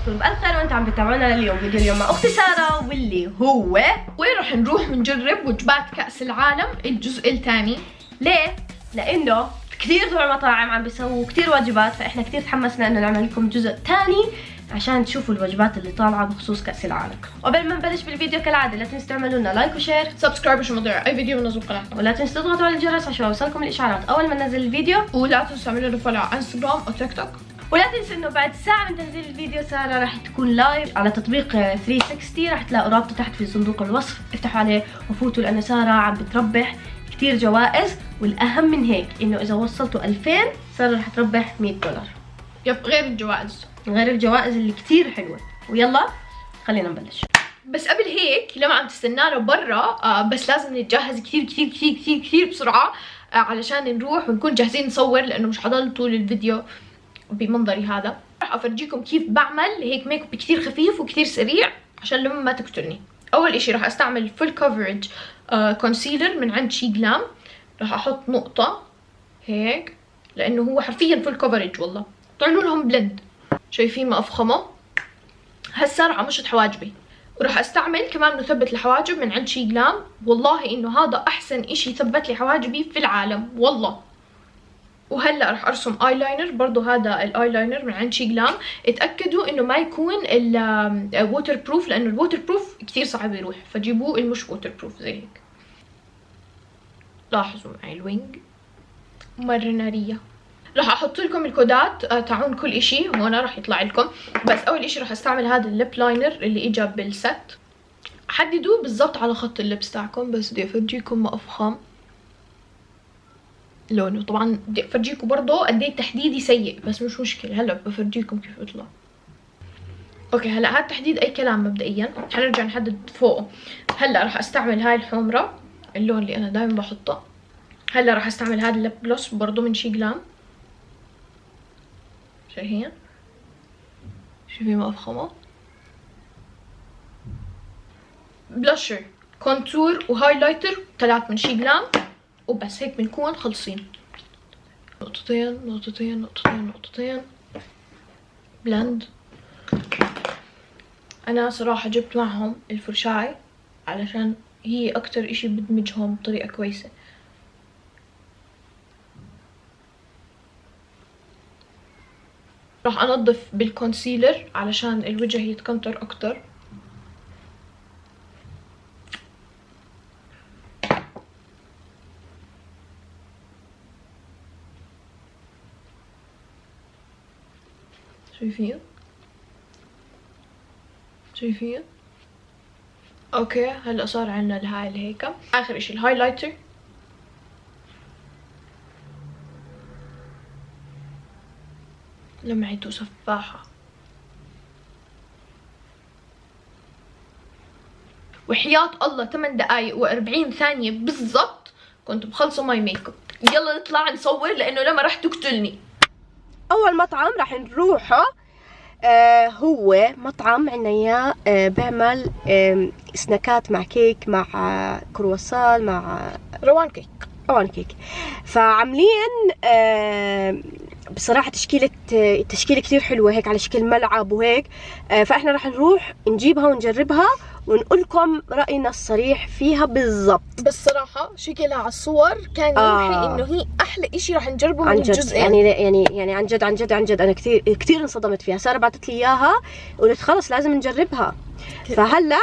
تكونوا بألف خير وانتم عم بتابعونا اليوم. فيديو اليوم مع اختي ساره واللي هو وين راح نروح نجرب وجبات كأس العالم الجزء الثاني. ليه؟ لانه كثير دول مطاعم عم بيسووا كثير وجبات، فاحنا كثير تحمسنا انه نعمل لكم جزء ثاني عشان تشوفوا الوجبات اللي طالعه بخصوص كأس العالم. وقبل ما نبلش بالفيديو كالعاده لا تنسوا تعملوا لنا لايك وشير سبسكرايب عشان ما تضيع اي فيديو بنزل قناتنا، ولا تنسوا تضغطوا على الجرس عشان يوصلكم الاشعارات اول ما ننزل الفيديو، ولا تنسوا تعملوا لنا فولو على انستغرام وتيك توك. ولا تنسوا انه بعد ساعة من تنزيل الفيديو سارة راح تكون لايف على تطبيق 360، راح تلاقوا رابطه تحت في صندوق الوصف، افتحوا عليه وفوتوا لانه سارة عم بتربح كثير جوائز، والاهم من هيك انه اذا وصلتوا 2000 سارة راح تربح $100. يب، غير الجوائز، غير الجوائز اللي كثير حلوة. ويلا خلينا نبلش. بس قبل هيك لما عم تستنانا برا بس لازم نتجهز كثير كثير كثير كثير كثير بسرعة علشان نروح ونكون جاهزين نصور، لانه مش حضل طول الفيديو بمنظري هذا. راح افرجيكم كيف بعمل هيك ميك اب كثير خفيف وكثير سريع عشان لما ما تقتلني. اول اشي راح استعمل فول كفرج كونسيلر من عند شي جلام. راح احط نقطة هيك لانه هو حرفيا فول كفرج، والله طلعوا لهم بلند. شايفين ما افخمه؟ هسه راح امشط حواجبي، وراح استعمل كمان مثبت الحواجب من عند شي جلام. والله انه هذا احسن اشي ثبت لي حواجبي في العالم والله. وهلا راح ارسم ايلاينر، برضو هذا الايلاينر من عند شي جلام. اتاكدوا انه ما يكون الووتر بروف، لانه الووتر بروف كثير صعب يروح، فجيبوه المش ووتر بروف زي هيك. لاحظوا معي الوينج مره ناريه. راح احط لكم الكودات تاعون كل اشي هون راح يطلع لكم. بس اول اشي راح استعمل هذا الليب لاينر اللي اجى بالست. حددوا بالضبط على خط اللبس تاعكم، بس بدي افرجيكم ما افخم لونه. طبعا بدي افرجيكم برضه قد ايه تحديدي سيء، بس مش مشكله، هلا بفرجيكم كيف بيطلع. اوكي هلا هذا التحديد اي كلام مبدئيا، حنرجع نحدد فوقه. هلا راح استعمل هاي الحمرة، اللون اللي انا دائما بحطه. هلا راح استعمل هذا الليب جلوس برضه من شي جلام. شايفين؟ شوفي ما افخمه. بلاشر، كونتور وهايلايتر 3 من شي جلام، وبس هيك بنكون خلصين. نقطتين نقطتين نقطتين نقطتين بلند. انا صراحة جبت معهم الفرشاي علشان هي اكتر اشي بدمجهم بطريقة كويسة. راح انظف بالكونسيلر علشان الوجه يتكنتر اكتر. شايفين؟ شايفين؟ اوكي هلا صار عنا الهاي الهيكة. اخر اشي الهايلايتر. لمعته سفاحة، وحياة الله 8 دقايق و40 ثانية بالضبط كنت بخلصه ماي ميك اب. يلا نطلع نصور لانه لما راح تقتلني. اول مطعم راح نروحه هو مطعم عنا اياه بيعمل سناكات مع كيك مع كرواسون مع روان كيك. روان كيك. فعاملين بصراحة تشكيلة كتير حلوة هيك على شكل ملعب وهيك. فاحنا راح نروح نجيبها ونجربها ونقول لكم رأينا الصريح فيها بالضبط. بس صراحة شكلها على الصور كان يوحي انه هي احلى اشي راح نجربه من الجزئين. يعني عن جد انا كثير انصدمت فيها. سارة بعثت لي اياها وقلت خلص لازم نجربها. فهلا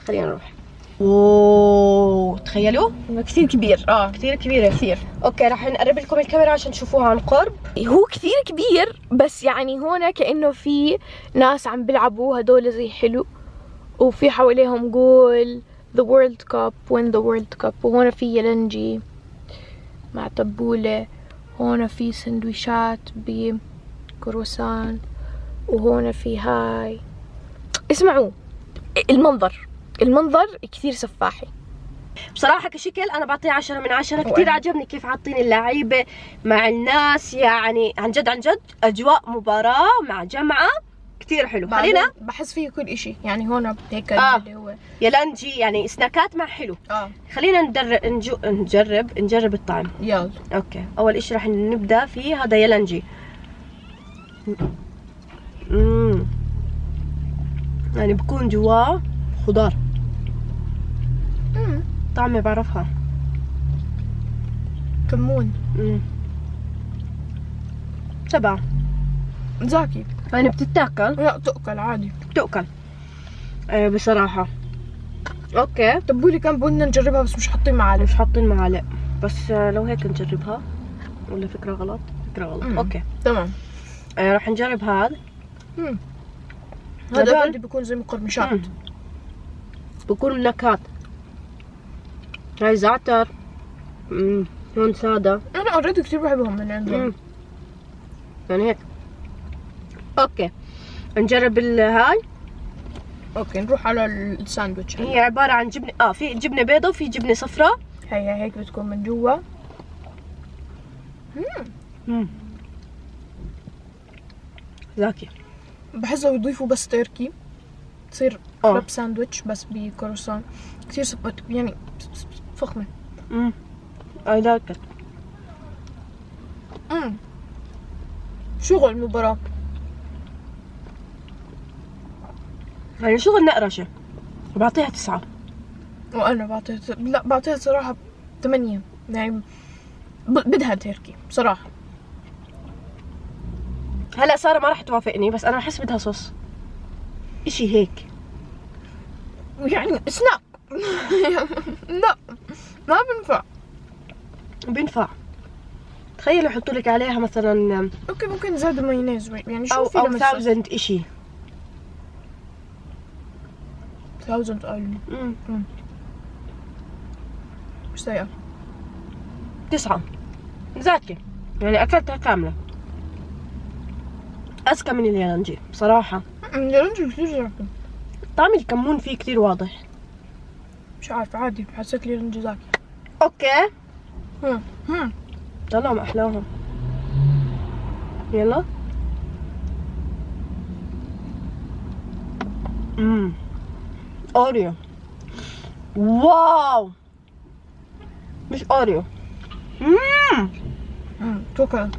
خلينا نروح. اوه تخيلوا كثير كبير. كثير كبيرة كثير. اوكي راح نقرب لكم الكاميرا عشان تشوفوها عن قرب. هو كثير كبير، بس يعني هون كأنه في ناس عم بيلعبوا هدول زي حلو، وفي حواليهم جول the world cup win the world cup. وهون في يلنجي مع تبولة، هون في سندويشات بكروسان، وهون في هاي. اسمعوا المنظر كثير سفاحي بصراحة. كشكل أنا بعطيه 10 من 10. كثير عجبني كيف عاطين اللعيبة مع الناس، يعني عن جد أجواء مباراة مع جمعة كثير حلو. خلينا بحس فيه كل اشي، يعني هون هيك اللي هو يلانجي يعني سناكات مع حلو. خلينا نجرب الطعم. يلا اوكي اول اشي راح نبدا فيه هذا يلانجي. يعني بكون جواه خضار. طعمة بعرفها. كمون. 7. زاكي. يعني بتتاكل؟ لا تؤكل عادي. تؤكل. بصراحة. اوكي. تبولي كان بدنا نجربها بس مش حاطين معالق. مش حاطين معالق، بس لو هيك نجربها ولا فكرة غلط؟ فكرة غلط. اوكي تمام. راح نجرب هذا. هذا عندي بيكون زي مقرمشات. بكون نكهات. هاي زعتر. هون سادة. انا اوريدي كثير بحبهم من عندهم. يعني هيك. اوكي نجرب هاي. اوكي نروح على الساندويتش. هي عبارة عن جبنة في جبنة بيضة وفي جبنة صفراء. هي هيك بتكون من جوا. زاكي. بحس لو يضيفوا بس تركي تصير كراب ساندويتش بس بكروسان كثير يعني فخمة. اي لايك ات. شغل مباراة. يعني شغل نقرشة. بعطيها 9. وانا بعطيها صراحة 8. يعني بدها تركي بصراحة. هلا سارة ما راح توافقني بس انا بحس بدها صوص اشي هيك يعني سناك. لا ما بينفع. تخيل يحطوا لك عليها مثلا اوكي ممكن زاد مايونيز يعني شو في او 1000 اشي. 1000 ايلاند. مش سيئة. 9. زاكي. يعني اكلتها كاملة. اذكى من اليالنجي بصراحة. اليالنجي كثير زاكي. طعم الكمون فيه كثير واضح. مش عارفة عادي حسيت اليالنجي زاكي. اوكي. يلا ما احلاهم. يلا. اوريو. واو. مش اوريو. كوكونات.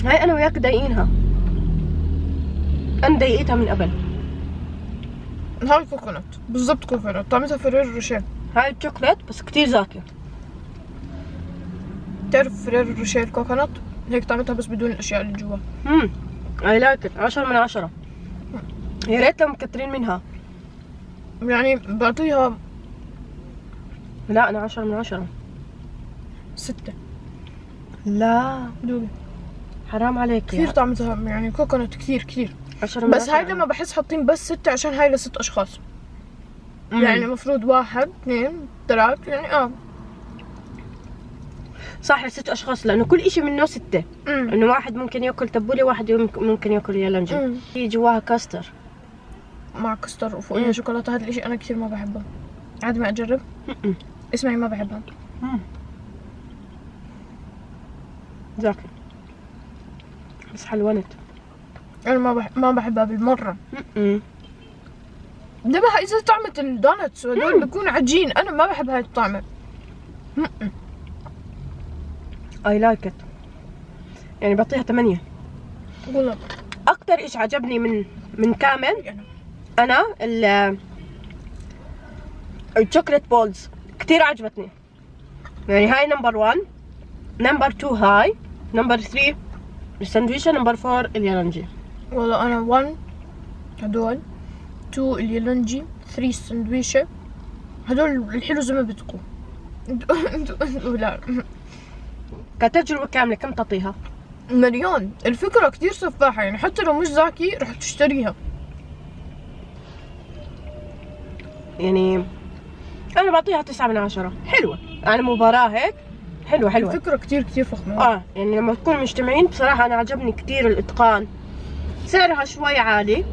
هاي انا وياك ضايقينها. انا ضايقتها من قبل. هاي كوكونات بالضبط. كوكونات طعمتها فريرو روشيه. هاي الشوكليت بس كتير زاكية. تعرف فريرو روشيه الكوكونات هيك طعمتها بس بدون الاشياء اللي جوا. اي لايك ات. 10 من 10. يا ريت لو مكترين منها. يعني بعطيها. لا انا 10 من 10. 6. لا دوبي حرام عليك. كثير طعمتها يعني كوكونات كثير 10 من 10. بس هاي لما بحس حاطين بس 6 عشان هاي ل6 اشخاص. يعني المفروض 1 2 3 يعني صح ل6 اشخاص لانه كل اشي منه 6. انه واحد ممكن ياكل تبولة واحد ممكن ياكل يالنجي. في جواها كاستر مع كاستر وفوقيها شوكولاته. هذا الاشي انا كثير ما بحبه. عادي ما اجرب. اسمعي ما بحبها. زاكي بس حلوانت. انا ما بحبها بالمره. انتبه اذا طعمة الدونتس وهدول بيكون عجين. انا ما بحب هاي الطعمة. اي لايك ات. يعني بعطيها 8. والله اكتر اشي عجبني من كامل انا الشوكليت بولز كتير عجبتني. يعني هاي نمبر 1. نمبر 2 هاي. نمبر 3 الساندويشة. نمبر 4 اليالنجي. والله انا 1 هدول 2 اليالنجي 3 السندويشة. هدول الحلو زي ما بدكم. لا كتجربة كاملة كم تعطيها؟ مليون. الفكرة كتير سفاحة يعني حتى لو مش زاكي رح تشتريها. يعني انا بعطيها 9 من 10. حلوة يعني مباراة هيك حلوة. الفكرة كتير فخمة. يعني لما تكونوا مجتمعين بصراحة انا عجبني كتير الاتقان. سعرها شوي عالي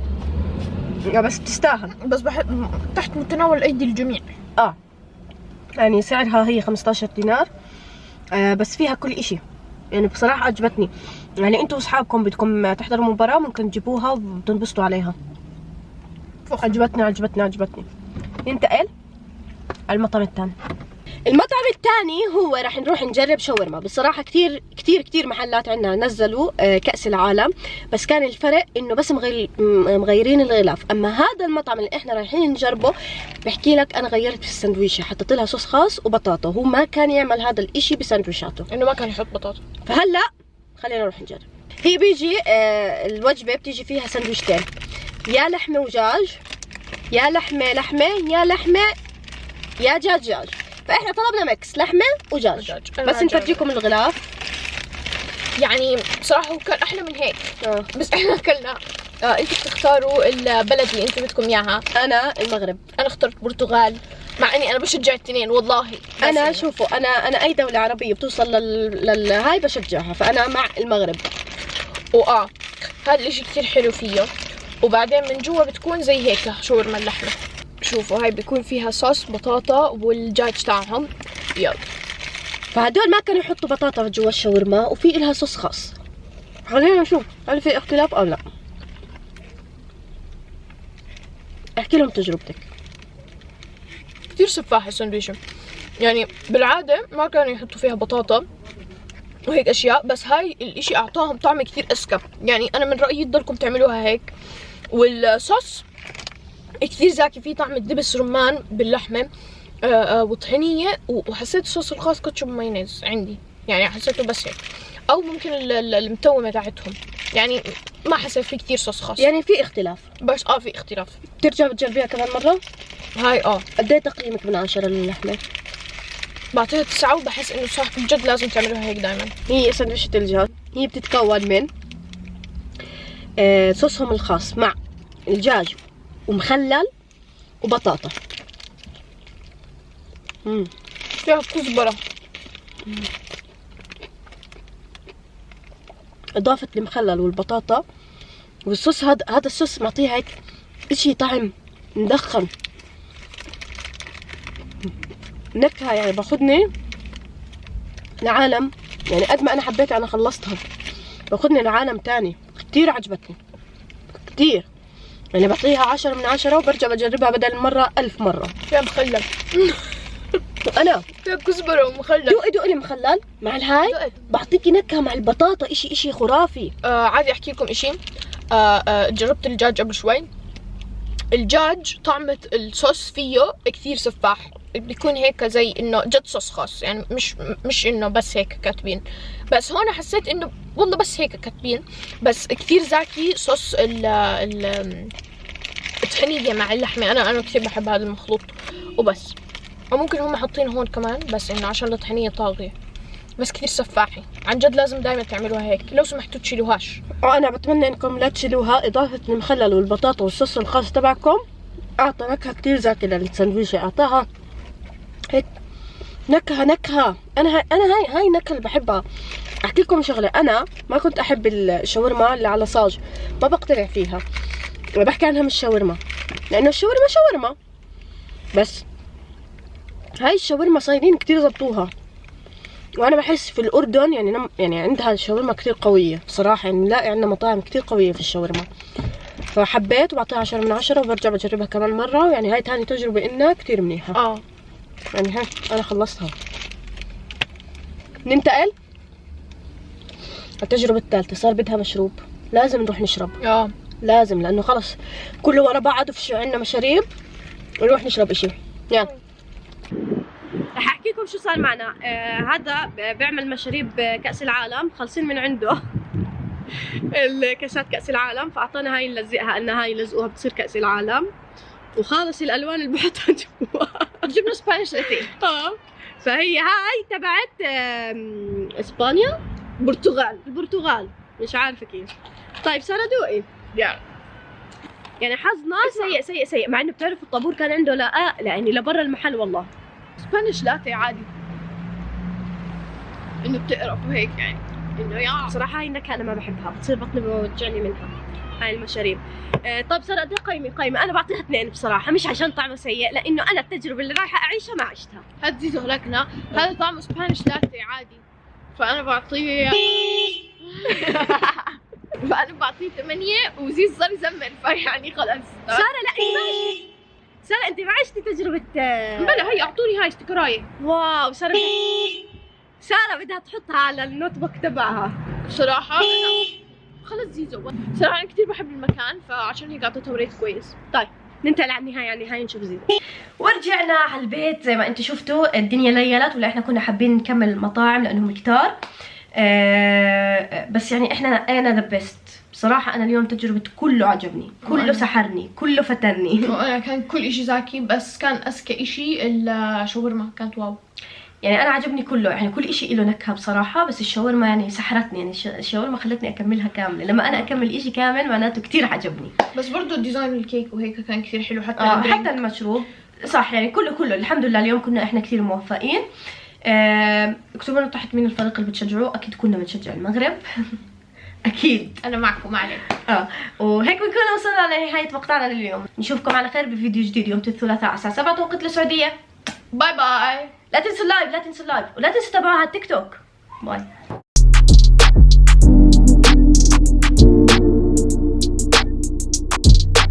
بس بتستاهل. بس بحب تحت متناول ايدي الجميع. يعني سعرها هي 15 دينار. بس فيها كل اشي. يعني بصراحة عجبتني. يعني انتوا واصحابكم بدكم تحضروا مباراة ممكن تجيبوها وتنبسطوا عليها. عجبتني. ننتقل على المطعم الثاني. المطعم الثاني هو راح نروح نجرب شاورما. بصراحه كثير كثير كثير محلات عندنا نزلوا كأس العالم، بس كان الفرق انه بس مغيرين الغلاف. اما هذا المطعم اللي احنا رايحين نجربه بحكي لك انا غيرت في السندويشه، حطيت لها صوص خاص وبطاطا. هو ما كان يعمل هذا الاشي بسندويشاته، انه ما كان يحط بطاطا. فهلا خلينا نروح نجرب. هي بيجي الوجبه بتيجي فيها سندويشتين، يا لحمه ودجاج، يا لحمه يا لحمه يا دجاج. فاحنا طلبنا ميكس لحمه ودجاج. بس نفرجيكم الغلاف. يعني صراحه هو كان احلى من هيك. بس احنا اكلنا. انتوا بتختاروا البلد اللي انتوا بدكم اياها. انا المغرب. انا اخترت برتغال، مع اني انا بشجع الاثنين والله. انا شوفوا انا اي دوله عربيه بتوصل هاي بشجعها، فانا مع المغرب. هذا الاشي كثير حلو فيه. وبعدين من جوا بتكون زي هيك شاورما اللحمه. شوفوا هاي بيكون فيها صوص بطاطا والدجاج تاعهم. يلا، فهدول ما كانوا يحطوا بطاطا جوا الشاورما وفي لها صوص خاص. خلينا نشوف هل في اختلاف او لا. احكي لهم تجربتك. كثير سفاح السندويشة، يعني بالعادة ما كانوا يحطوا فيها بطاطا وهيك اشياء، بس هاي الاشي اعطاهم طعم كثير اذكى. يعني انا من رأيي تضلكم تعملوها هيك. والصوص كثير زاكي، فيه طعم الدبس رمان باللحمة وطحينية، وحسيت الصوص الخاص كاتشب مايونيز عندي، يعني حسيته بس هيك. او ممكن المتومة تاعتهم، يعني ما حسيت في كثير صوص خاص، يعني في اختلاف. بس في اختلاف. ترجع بتجربيها كمان مرة؟ هاي قد ايه تقييمك من 10 للحمة؟ بعطيها 9، وبحس انه صح بجد لازم تعملوها هيك دائما. هي سندويشة الدجاج، هي بتتكون من صوصهم الخاص مع الدجاج ومخلل وبطاطا. فيها كزبرة. اضافة المخلل والبطاطا والصوص، هذا الصوص معطيه هيك اشي طعم مدخن، نكهة، يعني باخذني لعالم. يعني قد ما انا حبيتها انا خلصتها، باخذني لعالم تاني. كتير عجبتني كتير، يعني بعطيها 10 من 10 وبرجع بجربها بدل المرة 1000 مرة. فيها مخلل. وانا فيها كزبرة ومخلل. دوقي المخلل مع الهاي بعطيكي نكهة مع البطاطا، اشي خرافي. عادي احكي لكم اشي. جربت الدجاج قبل شوي. الدجاج طعمة الصوص فيه كثير سفاح، بيكون هيك زي انه جد صوص خاص، يعني مش انه بس هيك كاتبين. بس هون حسيت انه والله بس هيك كاتبين، بس كثير زاكي صوص الطحينية مع اللحمة. انا كثير بحب هذا المخلوط وبس. وممكن هم حاطين هون كمان بس انه عشان الطحينية طاغية، بس كثير سفاحي. عن جد لازم دائما تعملوها هيك، لو سمحتوا تشيلوهاش. وانا بتمنى انكم لا تشيلوها. اضافة المخلل والبطاطا والصوص الخاص تبعكم اعطى نكهة كثير زاكية للسندويشة، اعطاها هيك نكهة. انا هاي النكهة اللي بحبها. احكي لكم شغلة، انا ما كنت احب الشاورما اللي على صاج، ما بقتنع فيها، بحكي عنها مش شاورما، لانه الشاورما شاورما. بس هاي الشاورما صايرين كتير زبطوها، وانا بحس في الاردن يعني عندها الشاورما كتير قويه بصراحه. يعني نلاقي عندنا مطاعم كتير قويه في الشاورما، فحبيت وبعطيها 10 من 10 وبرجع بجربها كمان مره. يعني هاي تاني تجربه انها كتير منيحه. يعني هاي انا خلصتها. ننتقل التجربه الثالثه، صار بدها مشروب، لازم نروح نشرب. لازم، لانه خلص كله ورا بعض وفي عندنا مشاريب، نروح نشرب اشي. يلا رح احكي لكم شو صار معنا. هذا بيعمل مشاريب كأس العالم، خالصين من عنده الكاسات كأس العالم، فاعطانا هاي نلزقها، قلنا هاي لزقوها بتصير كأس العالم، وخالص الالوان اللي بحطها جوا. جبنا سبانيش لاتيه. فهي هاي تبعت اسبانيا، البرتغال مش عارفه كيف. طيب سارة دوقي. يعني حظنا سيء، مع انه بتعرفوا الطابور كان عنده لا يعني لبرا المحل. والله سبانيش لاتيه عادي، انه بتقرف وهيك، يعني انه صراحه هاي النكهه انا ما بحبها، بتصير بطني بوجعني منها هاي المشاريب. طيب سارة قد قيمة؟ انا بعطيها 2 بصراحه، مش عشان طعمه سيء، لانه انا التجربه اللي رايحه اعيشها ما عشتها. هدي تغلقنا. هذا طعمه سبانيش لاتيه عادي، فانا بعطيه 8 وزيز صار يزمر، فيعني خلص. سارة لا سارة انت ما عشتي تجربة بلا هي اعطوني هاي استيكرايه. واو سارة بدها تحطها على النوت بوك تبعها. بصراحه خلص زيزو صراحه انا كثير بحب المكان فعشان هيك اعطيتهم ريت كويس. طيب ننتقل على النهاية، على النهاية نشوف زيزو. ورجعنا على البيت زي ما انتم شفتوا الدنيا ليلت، ولا احنا كنا حابين نكمل المطاعم لانهم كتار. بس يعني انا ذا بيست بصراحة. انا اليوم تجربة كله عجبني، كله سحرني، كله فتني. وانا كان كل اشي زاكي، بس كان اذكى اشي الشاورما كانت واو. يعني انا عجبني كله، يعني كل اشي له نكهة بصراحة، بس الشاورما يعني سحرتني. يعني الشاورما خلتني اكملها كاملة. لما انا اكمل اشي كامل معناته كتير عجبني. بس برضو ديزاين الكيك وهيك كان كثير حلو، حتى حتى المشروب صح. يعني كله الحمد لله اليوم كنا احنا كثير موفقين. اكتبوا لنا تحت مين الفريق اللي بتشجعوه. اكيد كنا بنشجع المغرب. اكيد انا معكم، ما عليك. وهيك بنكون وصلنا لنهاية مقطعنا لليوم. نشوفكم على خير بفيديو جديد يوم الثلاثاء الساعة 7 توقيت السعودية. باي باي. لا تنسوا اللايف، ولا تنسوا تتابعوها على التيك توك. باي.